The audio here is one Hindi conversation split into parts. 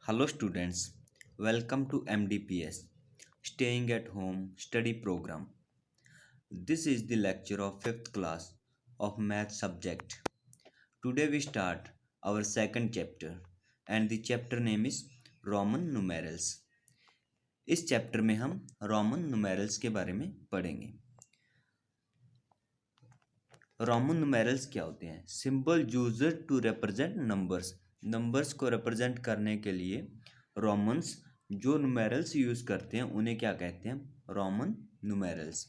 Hello students, welcome to MDPS, Staying at Home Study Program. This is the lecture of 5th class of Math subject. Today we start our second chapter and the chapter name is Roman numerals. इस चैप्टर में हम रोमन न्यूमेरल्स के बारे में पढ़ेंगे। रोमन न्यूमेरल्स क्या होते हैं? Symbol used to represent numbers को रिप्रेजेंट करने के लिए रोमन्स जो न्यूमेरल्स यूज़ करते हैं उन्हें क्या कहते हैं? Roman numerals.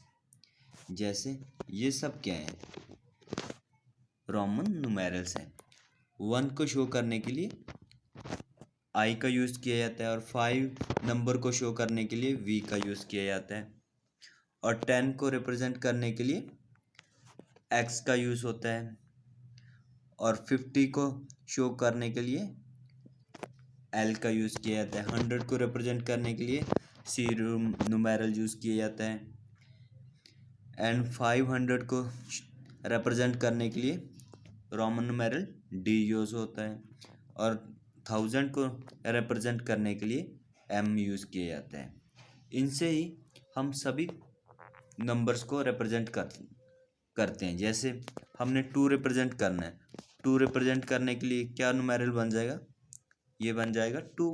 जैसे ये सब क्या है? रोमन न्यूमेरल्स हैं। 1 को शो करने के लिए आई का यूज़ किया जाता है और 5 नंबर को शो करने के लिए वी का यूज़ किया जाता है और 10 को रिप्रेजेंट करने के लिए एक्स का यूज़ होता है और 50 को शो करने के लिए एल का यूज़ किया जाता है। 100 को रिप्रेजेंट करने के लिए सी न्यूमेरल यूज़ किया जाता है एंड 500 को रिप्रेजेंट करने के लिए रोमन न्यूमेरल डी यूज़ होता है और 1000 को रिप्रेजेंट करने के लिए एम यूज़ किया जाता है। इनसे ही हम सभी नंबर्स को रिप्रेजेंट करते हैं। जैसे हमने 2 रिप्रेजेंट करना है, 2 रिप्रेजेंट करने के लिए क्या न्यूमेरल बन जाएगा? ये बन जाएगा 2।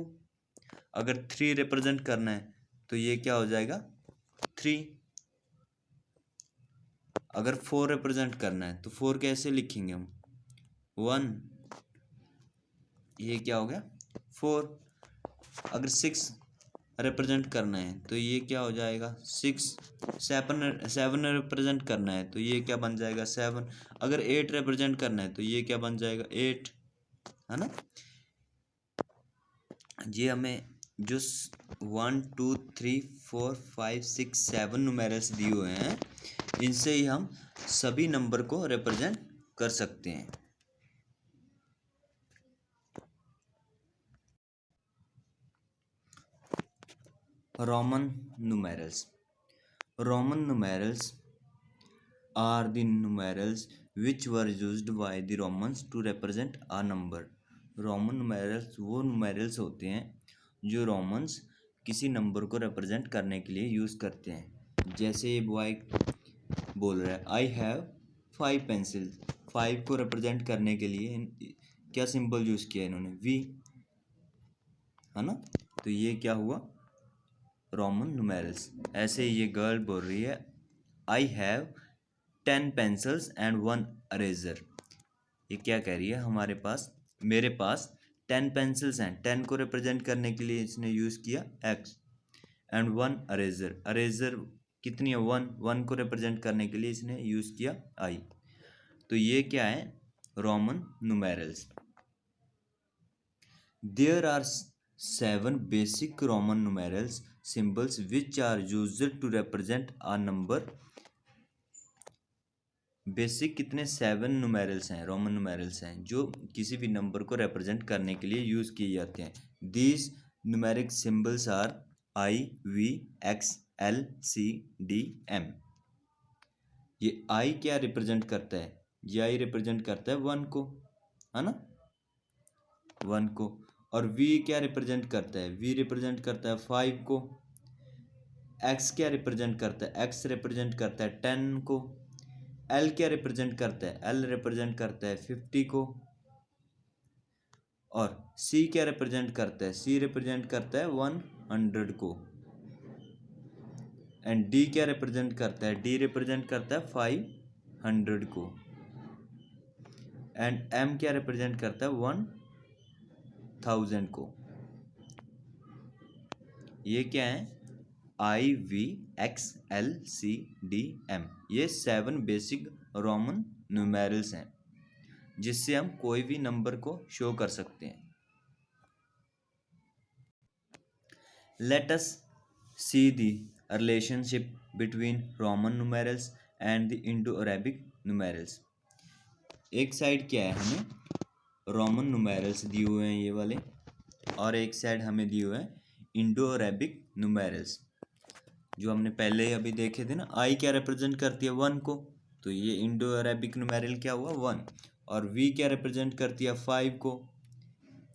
अगर 3 रिप्रेजेंट करना है तो ये क्या हो जाएगा? 3। अगर 4 रिप्रेजेंट करना है तो 4 कैसे लिखेंगे हम? 1। ये क्या हो गया? 4। अगर 6 रिप्रेजेंट करना है तो ये क्या हो जाएगा? 6। 7 रिप्रेजेंट करना है तो ये क्या बन जाएगा? 7। अगर 8 रिप्रेजेंट करना है तो ये क्या बन जाएगा? 8, है ना? ये हमें जो 1 2 3 4 5 6 7 न्यूमेरल्स दिए हुए हैं इनसे ही हम सभी नंबर को रिप्रेजेंट कर सकते हैं। Roman numerals. Roman numerals are the numerals which were used by the Romans to represent a number. Roman numerals वो numerals होते हैं जो रोमन्स किसी नंबर को रिप्रेजेंट करने के लिए यूज़ करते हैं। जैसे ये बॉय बोल रहा है आई हैव 5 पेंसिल्स। 5 को रिप्रेजेंट करने के लिए क्या सिंबल यूज़ किया इन्होंने? वी, है ना? तो ये क्या हुआ? Roman numerals. ऐसे ये गर्ल बोल रही है I have 10 pencils and 1 eraser. ये क्या कह रही है? मेरे पास 10 पेंसिल्स हैं। 10 को रिप्रेजेंट करने के लिए इसने यूज़ किया एक्स एंड 1 अरेजर। अरेजर कितनी है? 1 को रिप्रेजेंट करने के लिए इसने यूज़ किया आई। तो ये क्या है? Roman numerals. There are 7 basic Roman numerals symbols which are used to represent a number. Basic कितने 7 न्यूमेरल्स हैं, रोमन न्यूमेरल्स हैं जो किसी भी नंबर को रिप्रेजेंट करने के लिए यूज़ किए जाते हैं। These numeric symbols are I, V, X, L, C, D, M. ये आई क्या रिप्रेजेंट करता है? ये आई रिप्रेजेंट करता है 1 को, है ना? 1 को। और v क्या रिप्रेजेंट करता है? v रिप्रेजेंट करता है 5 को। x क्या रिप्रेजेंट करता है? x रिप्रेजेंट करता है 10 को। l क्या रिप्रेजेंट करता है? l रिप्रेजेंट करता है 50 को। और c क्या रिप्रेजेंट करता है? c रिप्रेजेंट करता है 100 को। एंड d क्या रिप्रेजेंट करता है? d रिप्रेजेंट करता है 500 को। एंड m क्या रिप्रेजेंट करता है? 1000 को। ये क्या है? I, V, X, L, C, D, M. ये 7 बेसिक रोमन न्यूमेरल्स हैं जिससे हम कोई भी नंबर को शो कर सकते हैं। Let us see the relationship between Roman numerals and the Indo Arabic numerals. एक साइड क्या है? हमें रोमन न्यूमेरल्स दिए हुए हैं ये वाले, और एक साइड हमें दिए हुए हैं इंडो अरेबिक न्यूमेरल्स जो हमने पहले ही अभी देखे थे ना। आई क्या रिप्रेजेंट करती है? 1 को, तो ये इंडो अरेबिक न्यूमेरल क्या हुआ? 1। और वी क्या रिप्रेजेंट करती है? 5 को।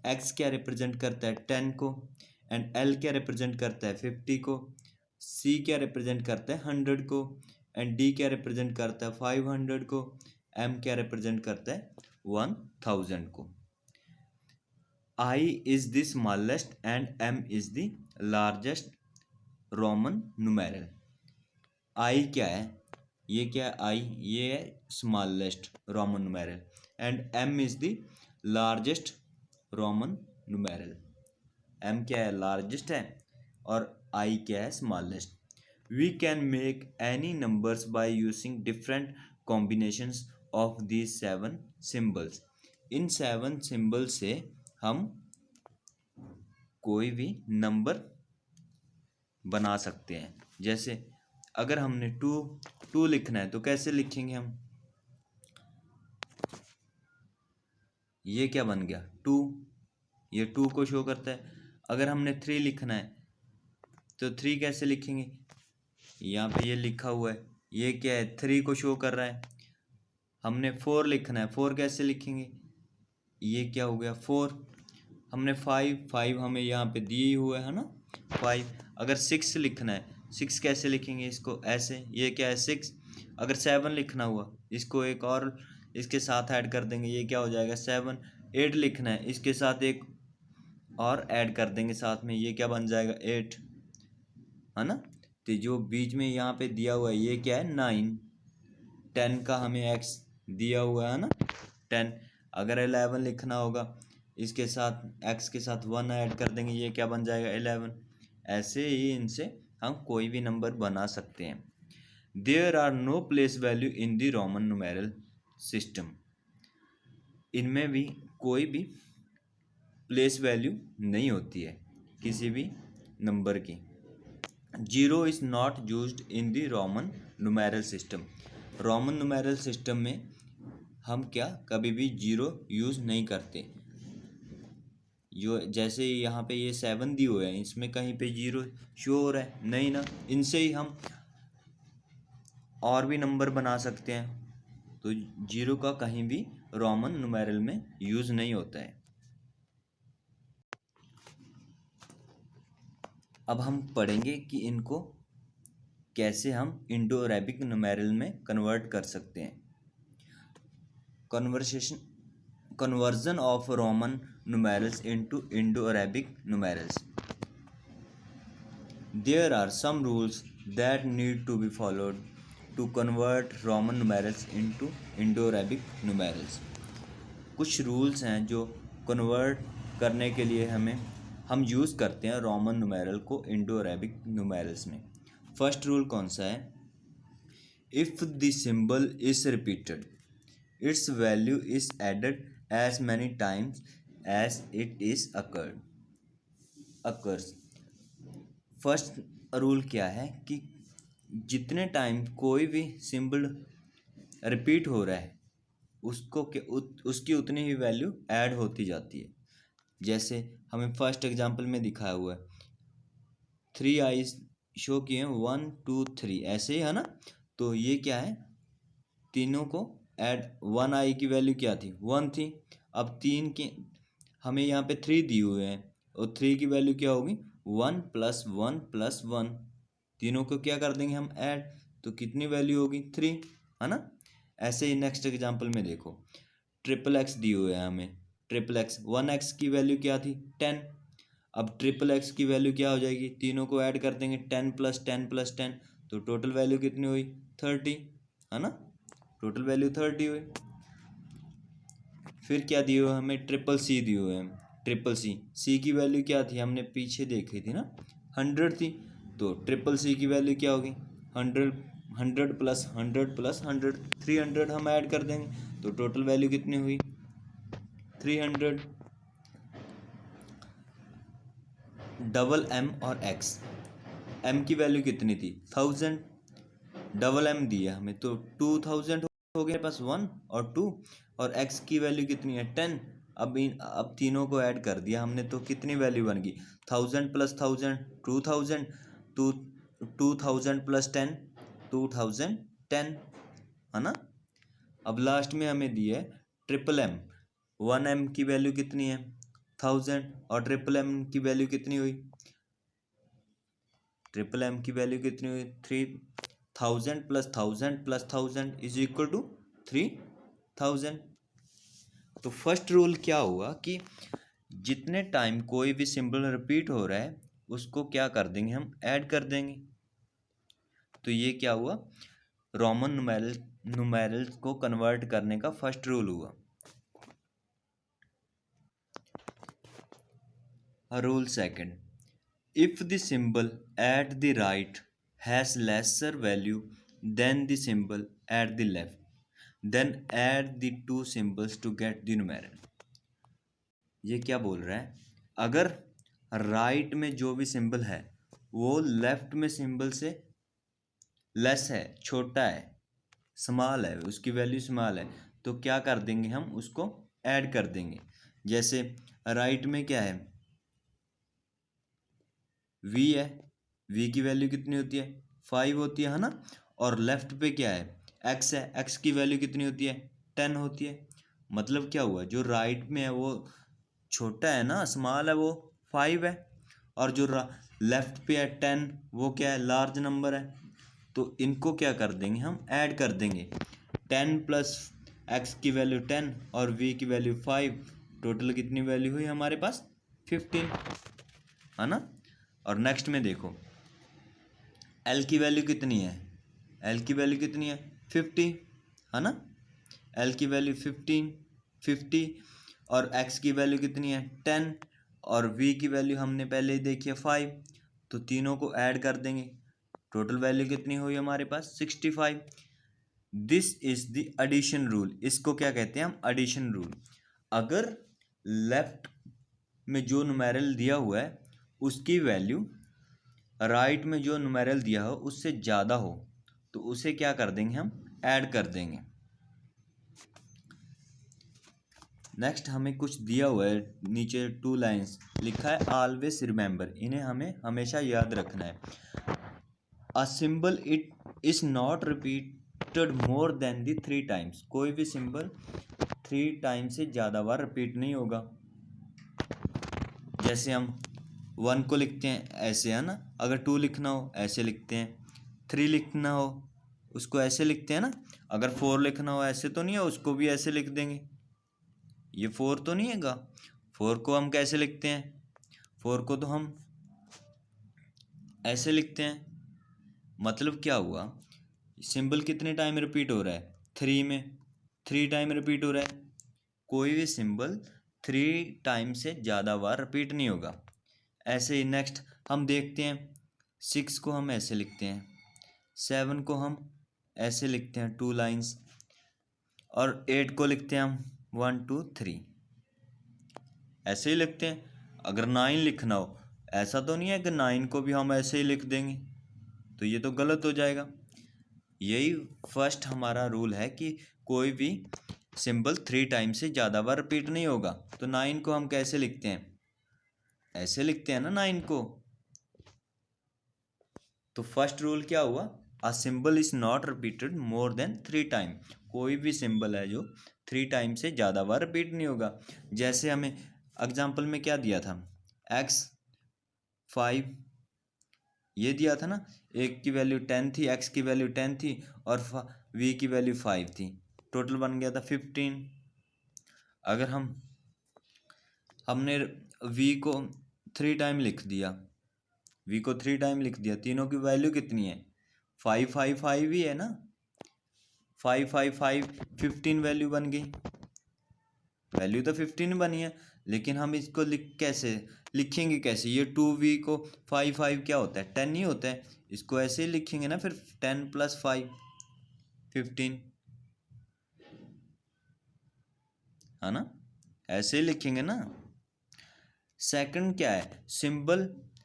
एक्स क्या रिप्रेजेंट करता है 10 को, एंड एल क्या रिप्रेजेंट करता है 50 को, सी क्या रिप्रेजेंट करता है 100 को, एंड डी क्या रिप्रेजेंट करता है 500 को, एम क्या रिप्रेजेंट करता है 1000 को। I is the smallest and M is the largest Roman numeral. I क्या है, ये क्या है I, ये है smallest Roman numeral, and M is the largest Roman numeral. M क्या है, लार्जेस्ट है, और I क्या है, smallest. We can make any numbers by using different combinations of these 7 symbols. इन 7 सिम्बल से हम कोई भी नंबर बना सकते हैं। जैसे अगर हमने टू लिखना है तो कैसे लिखेंगे हम, ये क्या बन गया 2, ये 2 को शो करता है। अगर हमने 3 लिखना है तो 3 कैसे लिखेंगे, यहाँ पे ये लिखा हुआ है, ये क्या है 3 को शो कर रहा है। हमने 4 लिखना है, 4 कैसे लिखेंगे, ये क्या हो गया 4। हमने 5 हमें यहाँ पे दिए हुआ है ना 5। अगर 6 लिखना है, 6 कैसे लिखेंगे इसको, ऐसे, ये क्या है 6। अगर 7 लिखना हुआ, इसको एक और इसके साथ ऐड कर देंगे, ये क्या हो जाएगा 7। 8 लिखना है, इसके साथ एक और ऐड कर देंगे साथ में, ये क्या बन जाएगा 8, है ना। तो जो बीच में यहाँ पे दिया हुआ है ये क्या है 9। 10 का हमें x दिया हुआ है ना 10। अगर 11 लिखना होगा, इसके साथ x के साथ 1 ऐड कर देंगे, ये क्या बन जाएगा 11। ऐसे ही इनसे हम कोई भी नंबर बना सकते हैं। There are no place value in the Roman numeral system. इनमें भी कोई भी प्लेस वैल्यू नहीं होती है किसी भी नंबर की। 0 is not used in the Roman numeral system. Roman numeral system में हम क्या कभी भी 0 यूज़ नहीं करते। जो जैसे यहाँ पे ये 7 दिए हुए हैं, इसमें कहीं पे 0 शो हो रहा है नहीं ना। इनसे ही हम और भी नंबर बना सकते हैं। तो 0 का कहीं भी रोमन न्यूमेरल में यूज़ नहीं होता है। अब हम पढ़ेंगे कि इनको कैसे हम इंडो अरेबिक न्यूमेरल में कन्वर्ट कर सकते हैं। Conversion of Roman numerals into Indo-Arabic numerals. There are some rules that need to be followed to convert Roman numerals into Indo-Arabic numerals. कुछ रूल्स हैं जो कन्वर्ट करने के लिए हम यूज़ करते हैं रोमन न्यूमेरल को इंडो अरेबिक न्यूमेरल्स में। फर्स्ट रूल कौन सा है, if the symbol is repeated its value is added as many times as it is occurs. First rule क्या है कि जितने टाइम कोई भी सिंबल रिपीट हो रहा है उसकी उतनी ही वैल्यू ऐड होती जाती है। जैसे हमें फर्स्ट एग्जांपल में दिखाया हुआ है 3 आईज शो किए हैं 1 2 3 ऐसे ही है ना। तो ये क्या है, तीनों को ऐड, 1 आई की वैल्यू क्या थी 1 थी। अब 3 के हमें यहाँ पे 3 दिए हुए हैं और 3 की वैल्यू क्या होगी 1 + 1 + 1। तीनों को क्या कर देंगे हम ऐड, तो कितनी वैल्यू होगी 3, है ना। ऐसे ही नेक्स्ट एग्जांपल में देखो ट्रिपल एक्स दिए हुए हैं हमें, ट्रिपल एक्स 1x की वैल्यू क्या थी 10। अब ट्रिपल एक्स की वैल्यू क्या हो जाएगी, तीनों को ऐड कर देंगे 10 + 10 + 10, तो टोटल वैल्यू कितनी हुई 30, है ना। टोटल वैल्यू 30 हुई। फिर क्या दिए हुए हमें, ट्रिपल सी दिए हुए हैं, ट्रिपल सी की वैल्यू क्या थी हमने पीछे देखी थी ना 100 थी। तो ट्रिपल सी की वैल्यू क्या होगी 100 100 + 100 + 100 300 हम ऐड कर देंगे, तो टोटल वैल्यू कितनी हुई 300। डबल एम और एक्स, एम की वैल्यू कितनी थी 1000, डबल एम दिया हमें तो 2000 हो गया पास 1 और 2, और एक्स की वैल्यू कितनी है 10। अब तीनों को ऐड कर दिया हमने तो कितनी वैल्यू बन गई 1000 + 1000 2000, 2000 + 10 2010, है ना। अब लास्ट में हमें दी है ट्रिपल एम, 1 एम की वैल्यू कितनी है 1000 और ट्रिपल एम की वैल्यू कितनी हुई, ट्रिपल एम की वैल्यू कितनी हुई 3000 plus 1000 plus 1000 is equal to 3000। तो फर्स्ट रूल क्या हुआ कि जितने टाइम कोई भी सिंबल रिपीट हो रहा है उसको क्या कर देंगे, हम ऐड कर देंगे। तो ये क्या हुआ, रोमन नुमेरल्स को कन्वर्ट करने का फर्स्ट रूल हुआ। Rule second, if the symbol at the right has lesser value than the symbol at the left, then add the two symbols to get the numeral। ये क्या बोल रहा है, अगर राइट में जो भी सिंबल है वो लेफ्ट में सिंबल से लेस है, छोटा है, स्मॉल है, उसकी वैल्यू स्मॉल है, तो क्या कर देंगे, हम उसको ऐड कर देंगे। जैसे राइट में क्या है, v है, v की वैल्यू कितनी होती है 5 होती है ना, और लेफ्ट पे क्या है x है, x की वैल्यू कितनी होती है 10 होती है। मतलब क्या हुआ, जो राइट में है वो छोटा है ना, स्मॉल है, वो 5 है, और जो लेफ्ट पे है 10 वो क्या है लार्ज नंबर है। तो इनको क्या कर देंगे, हम ऐड कर देंगे। 10 प्लस x की वैल्यू 10 और v की वैल्यू 5, टोटल कितनी वैल्यू हुई हमारे पास 15, है ना। और नेक्स्ट में देखो L की वैल्यू कितनी है, L की वैल्यू कितनी है 50, है ना। L की वैल्यू 50 और x की वैल्यू कितनी है 10 और v की वैल्यू हमने पहले ही देखी है 5, तो तीनों को ऐड कर देंगे, टोटल वैल्यू कितनी हुई हमारे पास 65। This is the addition rule, इसको क्या कहते हैं हम, एडिशन रूल। अगर लेफ्ट में जो नुमेरल दिया हुआ है उसकी वैल्यू राइट में जो नुमेरल दिया हो उससे ज़्यादा हो तो उसे क्या कर देंगे, हम ऐड कर देंगे। नेक्स्ट हमें कुछ दिया हुआ है, नीचे 2 लाइंस लिखा है ऑलवेज रिमेंबर, इन्हें हमें हमेशा याद रखना है। A symbol it is not repeated more than the 3 times, कोई भी सिंबल 3 टाइम से ज़्यादा बार रिपीट नहीं होगा। जैसे हम 1 को लिखते हैं ऐसे, है ना, अगर 2 लिखना हो ऐसे लिखते हैं, 3 लिखना हो उसको ऐसे लिखते हैं ना, अगर 4 लिखना हो ऐसे तो नहीं है, उसको भी ऐसे लिख देंगे। ये 4 तो नहीं हैगा, 4 को हम कैसे लिखते हैं, 4 को तो हम ऐसे लिखते हैं। मतलब क्या हुआ, सिंबल कितने टाइम रिपीट हो रहा है 3 में, 3 टाइम रिपीट हो रहा है। कोई भी सिंबल 3 टाइम से ज़्यादा बार रिपीट नहीं होगा। ऐसे ही नेक्स्ट हम देखते हैं 6 को हम ऐसे लिखते हैं, 7 को हम ऐसे लिखते हैं 2 लाइंस, और 8 को लिखते हैं हम 1 2 3 ऐसे ही लिखते हैं। अगर 9 लिखना हो ऐसा तो नहीं है कि 9 को भी हम ऐसे ही लिख देंगे, तो ये तो गलत हो जाएगा। यही फर्स्ट हमारा रूल है कि कोई भी सिंबल 3 टाइम से ज़्यादा बार रिपीट नहीं होगा। तो 9 को हम कैसे लिखते हैं, ऐसे लिखते हैं ना 9 को। तो फर्स्ट रूल क्या हुआ, a symbol is not repeated more than 3 time, कोई भी सिंबल है जो 3 टाइम से ज़्यादा बार रिपीट नहीं होगा। जैसे हमें एग्जाम्पल में क्या दिया था, x5 ये दिया था ना, एक की वैल्यू 10 थी, x की वैल्यू 10 थी और v की वैल्यू 5 थी, टोटल बन गया था 15। अगर हमने v को 3 टाइम लिख दिया, v को 3 टाइम लिख दिया, तीनों की वैल्यू कितनी है 5 5 5 ही है ना, 5 5 5 15 वैल्यू बन गई, वैल्यू तो 15 बनी है। लेकिन हम इसको लिखेंगे कैसे, ये 2v को 5 5 क्या होता है 10 ही होता है, इसको ऐसे ही लिखेंगे ना, फिर 10 प्लस 5 15, है ना, ऐसे ही लिखेंगे ना। सेकंड क्या है,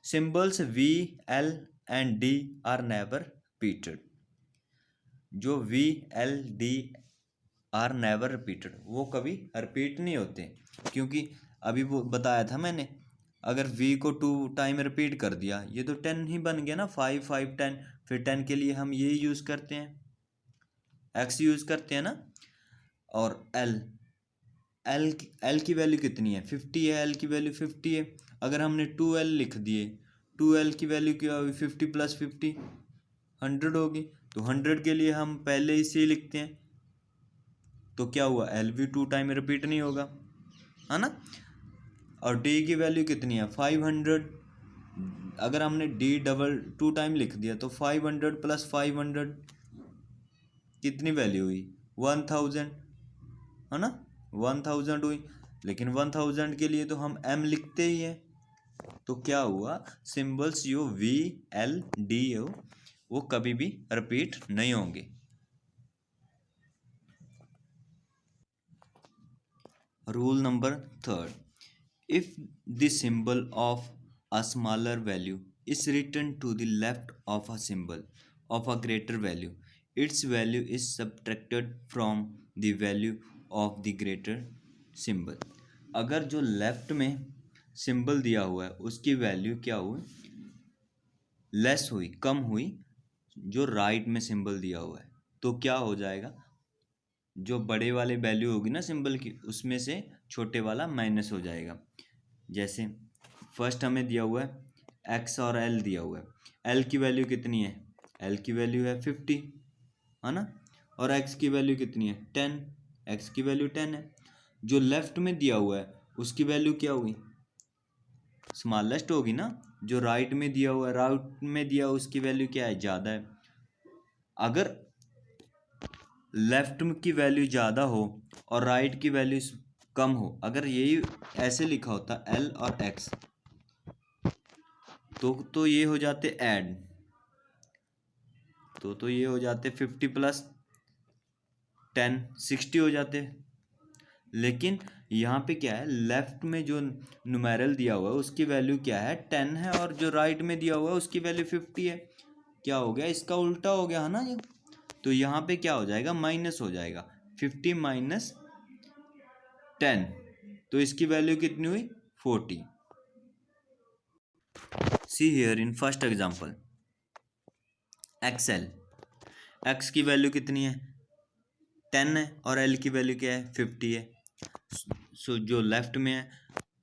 symbols v l and d are never repeated. जो v l d are never repeated वो कभी रिपीट नहीं होते, क्योंकि अभी वो बताया था मैंने, अगर v को 2 टाइम रिपीट कर दिया ये तो 10 ही बन गया ना, 5 5 10, फिर 10 के लिए हम ये यूज़ करते हैं, x यूज़ करते हैं ना, और l एल की वैल्यू कितनी है, 50 है, एल की वैल्यू 50 है। अगर हमने 2L लिख दिए, 2L की वैल्यू क्या होगी, 50 + 50 100 होगी। तो 100 के लिए हम पहले ही से लिखते हैं, तो क्या हुआ, एल भी 2 टाइम रिपीट नहीं होगा, है ना। और डी की वैल्यू कितनी है, 500। अगर हमने डी डबल 2 टाइम लिख दिया तो 500 + 500 कितनी वैल्यू हुई, 1000, है ना, 1000 हुई। लेकिन 1000 के लिए तो हम m लिखते ही हैं, तो क्या हुआ, सिंबल्स जो V L D हो वो कभी भी रिपीट नहीं होंगे। Rule number 3, if the symbol of a smaller value is written to the left of a symbol of a greater value, its value is subtracted from the value of the greater symbol। अगर जो लेफ्ट में सिंबल दिया हुआ है उसकी वैल्यू क्या हुई, लेस हुई, कम हुई, जो राइट में सिंबल दिया हुआ है, तो क्या हो जाएगा, जो बड़े वाले वैल्यू होगी ना सिंबल की, उसमें से छोटे वाला माइनस हो जाएगा। जैसे फर्स्ट हमें दिया हुआ है एक्स और एल दिया हुआ है, एल की वैल्यू कितनी है, एल की वैल्यू है 50, है ना, और एक्स की वैल्यू कितनी है 10, एक्स की वैल्यू 10 है। जो लेफ्ट में दिया हुआ है उसकी वैल्यू क्या हुई, स्मॉलेस्ट होगी ना, जो राइट में दिया हुआ है, राइट में दिया हुआ उसकी वैल्यू क्या है, ज़्यादा है। अगर लेफ्ट की वैल्यू ज़्यादा हो और राइट की वैल्यू कम हो, अगर यही ऐसे लिखा होता एल और एक्स, तो ये हो जाते ऐड, तो ये हो जाते 50 + 10 60 हो जाते। लेकिन यहाँ पे क्या है, लेफ्ट में जो न्यूमेरल दिया हुआ है उसकी वैल्यू क्या है 10 है, और जो राइट में दिया हुआ है उसकी वैल्यू 50 है। क्या हो गया, इसका उल्टा हो गया, है ना ये। तो यहाँ पे क्या हो जाएगा, माइनस हो जाएगा, 50 - 10, तो इसकी वैल्यू कितनी हुई, 40। See here in first example, XL, x की वैल्यू कितनी है 10 है और एल की वैल्यू क्या है 50 है। सो जो लेफ्ट में है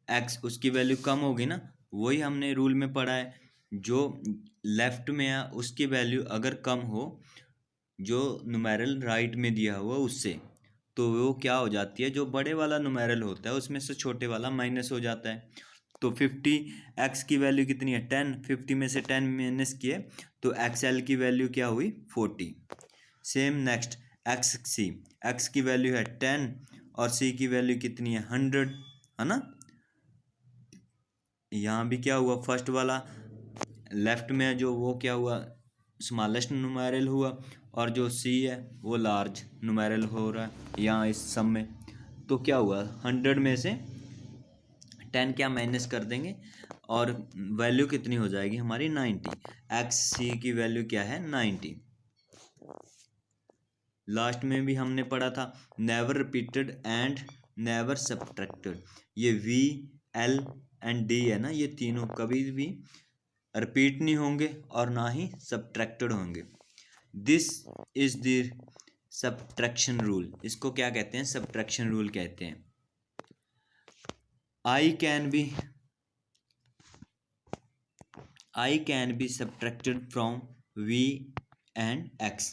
एक्स, उसकी वैल्यू कम होगी ना, वही हमने रूल में पढ़ा है, जो लेफ्ट में है उसकी वैल्यू अगर कम हो जो न्यूमेरल राइट में दिया हुआ उससे, तो वो क्या हो जाती है, जो बड़े वाला न्यूमेरल होता है उसमें से छोटे वाला माइनस हो जाता है। तो 50, एक्स की वैल्यू कितनी है 10, 50 में से 10 माइनस किए तो एक्स एल की वैल्यू क्या हुई 40। सेम नेक्स्ट एक्स सी, एक्स की वैल्यू है 10 और सी की वैल्यू कितनी है 100, है ना। यहाँ भी क्या हुआ, फर्स्ट वाला लेफ्ट में जो वो क्या हुआ, स्मॉलेस्ट न्यूमेरल हुआ, और जो सी है वो लार्ज न्यूमेरल हो रहा है यहाँ इस सम में। तो क्या हुआ, 100 में से 10 क्या माइनस कर देंगे और वैल्यू कितनी हो जाएगी हमारी 90। एक्स सी की वैल्यू क्या है 90। लास्ट में भी हमने पढ़ा था never repeated and never subtracted, ये वी एल एंड डी है ना, ये तीनों कभी भी रिपीट नहीं होंगे और ना ही सब्ट्रैक्टेड होंगे। This is the subtraction rule, इसको क्या कहते हैं, सब्ट्रैक्शन रूल कहते हैं। I can be subtracted from v and x।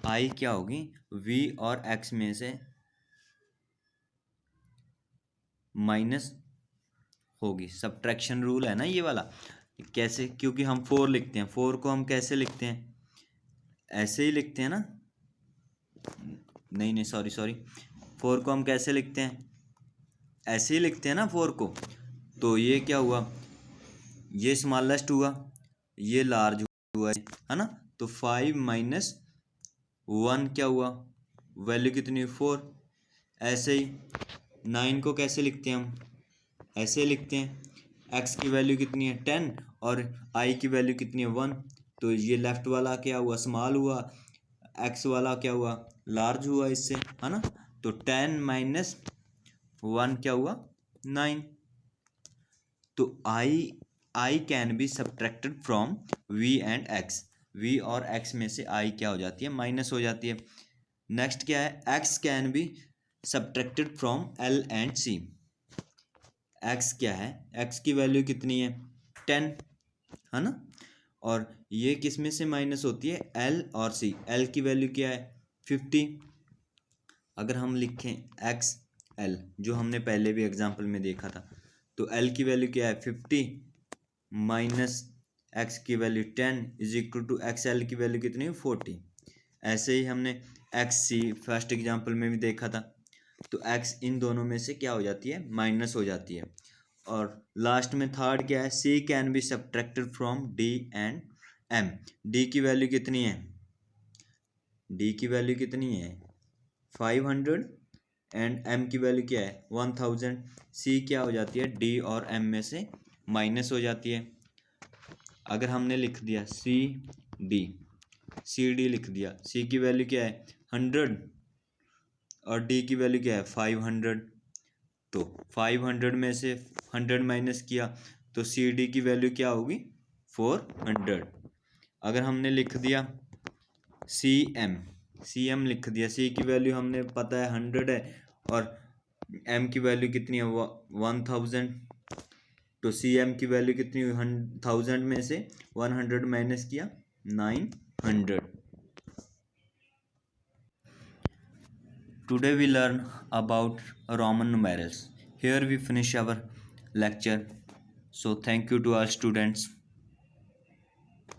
I क्या होगी, v और x में से माइनस होगी, सब्ट्रैक्शन रूल है ना ये वाला। कैसे, क्योंकि हम 4 लिखते हैं, 4 को हम कैसे लिखते हैं, ऐसे ही लिखते हैं ना, नहीं सॉरी 4 को हम कैसे लिखते हैं, ऐसे ही लिखते हैं ना 4 को। तो ये क्या हुआ, ये स्मॉलेस्ट हुआ, ये लार्ज हुआ है ना। तो 5 - 1 क्या हुआ, वैल्यू कितनी 4। ऐसे ही 9 को कैसे लिखते हैं हम, ऐसे लिखते हैं, x की वैल्यू कितनी है 10 और i की वैल्यू कितनी है 1। तो ये लेफ्ट वाला क्या हुआ, स्मॉल हुआ, x वाला क्या हुआ, लार्ज हुआ इससे, है ना। तो 10 - 1 क्या हुआ 9। तो I can be subtracted from v and x, v और x में से I क्या हो जाती है, माइनस हो जाती है। नेक्स्ट क्या है, x can be subtracted from L and C. X क्या है, एक्स की वैल्यू कितनी है 10 है ना, और ये किस में से माइनस होती है एल और सी। एल की वैल्यू क्या है 50। अगर हम लिखें एक्स एल जो हमने पहले भी एग्जाम्पल में देखा था, तो एल की वैल्यू क्या है 50 माइनस एक्स की value 10 is equal to X L की वैल्यू कितनी है 40। ऐसे ही हमने एक्स सी फर्स्ट एग्जाम्पल में भी देखा था, तो एक्स इन दोनों में से क्या हो जाती है माइनस हो जाती है। और लास्ट में थर्ड क्या है, C can be subtracted from D and M. D की वैल्यू कितनी है, डी की वैल्यू कितनी है 500 एंड एम की वैल्यू क्या है 1000। सी क्या हो जाती है डी और एम में से माइनस हो जाती है। अगर हमने लिख दिया सी डी लिख दिया, सी की वैल्यू क्या है 100 और डी की वैल्यू क्या है 500, तो 500 में से 100 माइनस किया तो सी डी की वैल्यू क्या होगी 400। अगर हमने लिख दिया सी एम लिख दिया, सी की वैल्यू हमने पता है 100 है और एम की वैल्यू कितनी है 1000, तो सी एम की वैल्यू कितनी हुई 1000 में से 100 माइनस किया 900। Today we learn about Roman numerals. Here we finish our lecture. So thank you to all students.